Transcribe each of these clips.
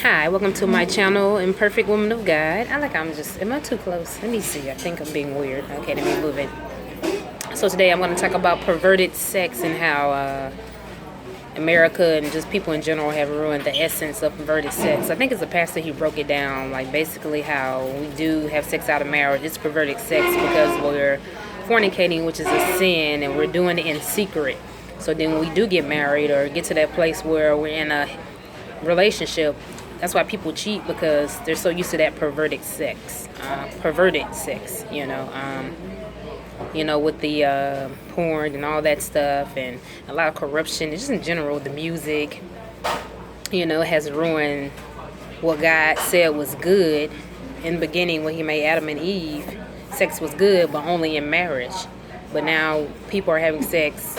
Hi, welcome to my channel, Imperfect Woman of God. Am I too close? Let me see. I think I'm being weird. Okay, let me move it. So today I'm going to talk about perverted sex and how America and just people in general have ruined the essence of perverted sex. I think it's a pastor who broke it down, like basically how we do have sex out of marriage. It's perverted sex because we're fornicating, which is a sin, and we're doing it in secret. So then when we do get married or get to that place where we're in a relationship, that's why people cheat, because they're so used to that perverted sex, with the porn and all that stuff, and a lot of corruption. Just in general, the music, has ruined what God said was good in the beginning when He made Adam and Eve. Sex was good, but only in marriage. But now people are having sex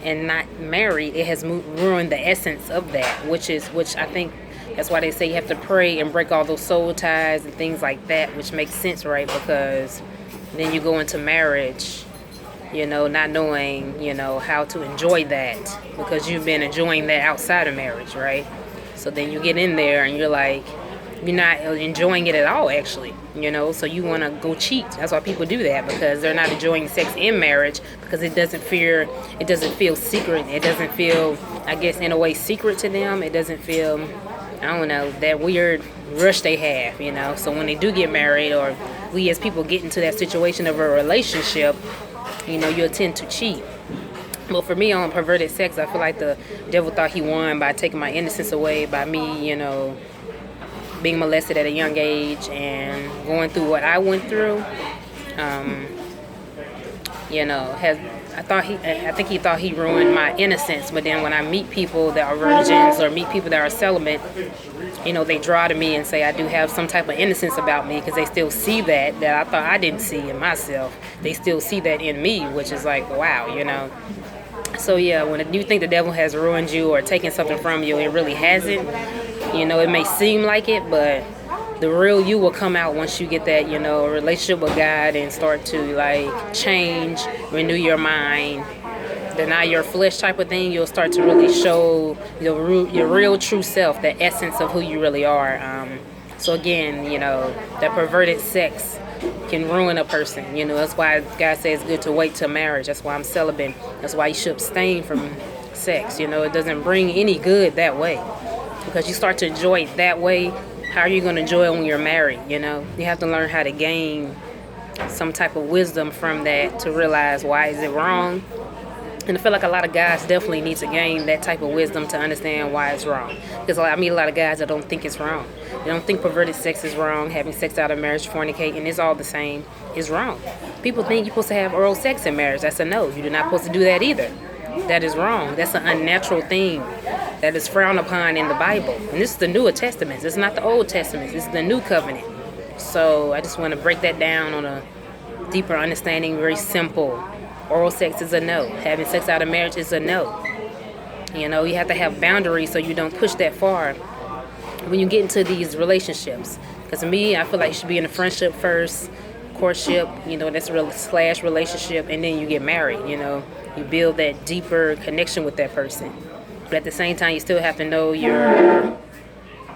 and not married. It has ruined the essence of that, which I think that's why they say you have to pray and break all those soul ties and things like that, which makes sense, right? Because then you go into marriage, not knowing, how to enjoy that, because you've been enjoying that outside of marriage, right? So then you get in there and you're not enjoying it at all, actually, so you want to go cheat. That's why people do that, because they're not enjoying sex in marriage, because it doesn't feel secret. It doesn't feel, I guess, in a way, secret to them. It doesn't feel, I don't know, that weird rush they have, so when they do get married, or we as people get into that situation of a relationship, you tend to cheat. But for me, on perverted sex, I feel like the devil thought he won by taking my innocence away, by me, being molested at a young age and going through what I went through. I think he thought he ruined my innocence. But then when I meet people that are virgins or meet people that are celibate, they draw to me and say I do have some type of innocence about me, because they still see that I thought I didn't see in myself. They still see that in me, which is like, wow, So yeah, when you think the devil has ruined you or taken something from you, it really hasn't. It may seem like it, but the real you will come out once you get that, relationship with God and start to change, renew your mind, deny your flesh type of thing. You'll start to really show your real true self, the essence of who you really are. So again, that perverted sex can ruin a person. That's why God says it's good to wait till marriage. That's why I'm celibate. That's why you should abstain from sex. It doesn't bring any good that way, because you start to enjoy it that way. How are you going to enjoy it when you're married? You have to learn how to gain some type of wisdom from that to realize why is it wrong. And I feel like a lot of guys definitely need to gain that type of wisdom to understand why it's wrong. Because I meet a lot of guys that don't think it's wrong. They don't think perverted sex is wrong. Having sex out of marriage, fornicating, it's all the same. It's wrong. People think you're supposed to have oral sex in marriage. That's a no. You're not supposed to do that either. That is wrong. That's an unnatural thing that is frowned upon in the Bible. And this is the New Testament. It's not the Old Testament. This is the New Covenant. So I just want to break that down on a deeper understanding, very simple. Oral sex is a no. Having sex out of marriage is a no. You have to have boundaries so you don't push that far when you get into these relationships. Because to me, I feel like you should be in a friendship first, courtship, that's / relationship, and then you get married, You build that deeper connection with that person. But at the same time, you still have to know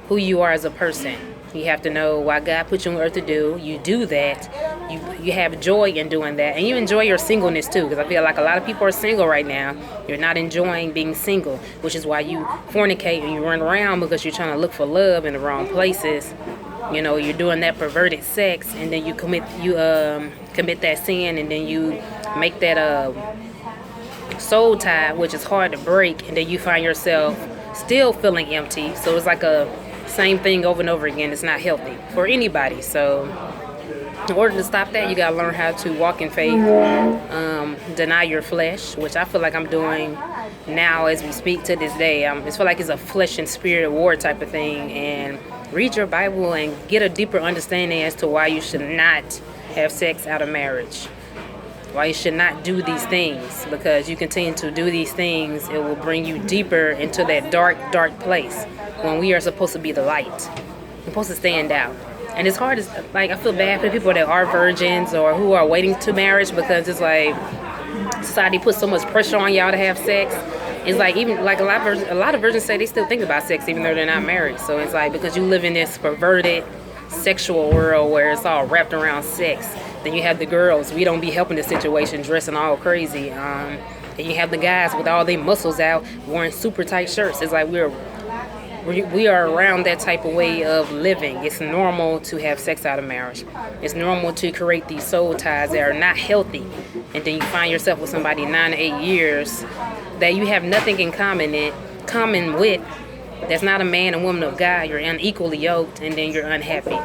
who you are as a person. You have to know why God put you on earth to do. You do that. You have joy in doing that. And you enjoy your singleness too, because I feel like a lot of people are single right now. You're not enjoying being single, which is why you fornicate and you run around, because you're trying to look for love in the wrong places. You're doing that perverted sex, and then you commit that sin, and then you make that soul tie, which is hard to break, and then you find yourself still feeling empty. So it's like a same thing over and over again. It's not healthy for anybody. So in order to stop that, you got to learn how to walk in faith, deny your flesh, which I feel like I'm doing now as we speak to this day. I just feel like it's a flesh and spirit war type of thing, and read your Bible and get a deeper understanding as to why you should not have sex out of marriage. Why you should not do these things, because you continue to do these things, it will bring you deeper into that dark, dark place when we are supposed to be the light. We're supposed to stand out. And it's hard, I feel bad for the people that are virgins or who are waiting to marriage, because it's like society puts so much pressure on y'all to have sex. It's like, even like a lot of virgins say they still think about sex even though they're not married. So it's like, because you live in this perverted sexual world where it's all wrapped around sex. Then you have the girls, we don't be helping the situation, dressing all crazy. And you have the guys with all their muscles out, wearing super tight shirts. It's like we are around that type of way of living. It's normal to have sex out of marriage. It's normal to create these soul ties that are not healthy. And then you find yourself with somebody 9 to 8 years that you have nothing in common with. That's not a man and woman of God. You're unequally yoked, and then you're unhappy.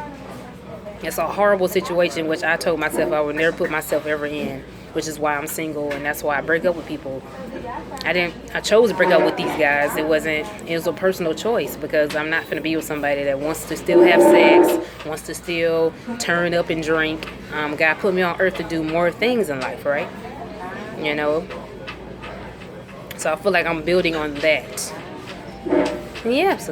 It's a horrible situation, which I told myself I would never put myself ever in, which is why I'm single, and that's why I break up with people. I chose to break up with these guys. It was a personal choice, because I'm not going to be with somebody that wants to still have sex, wants to still turn up and drink. God put me on earth to do more things in life, right? You know? So I feel like I'm building on that. Yeah. So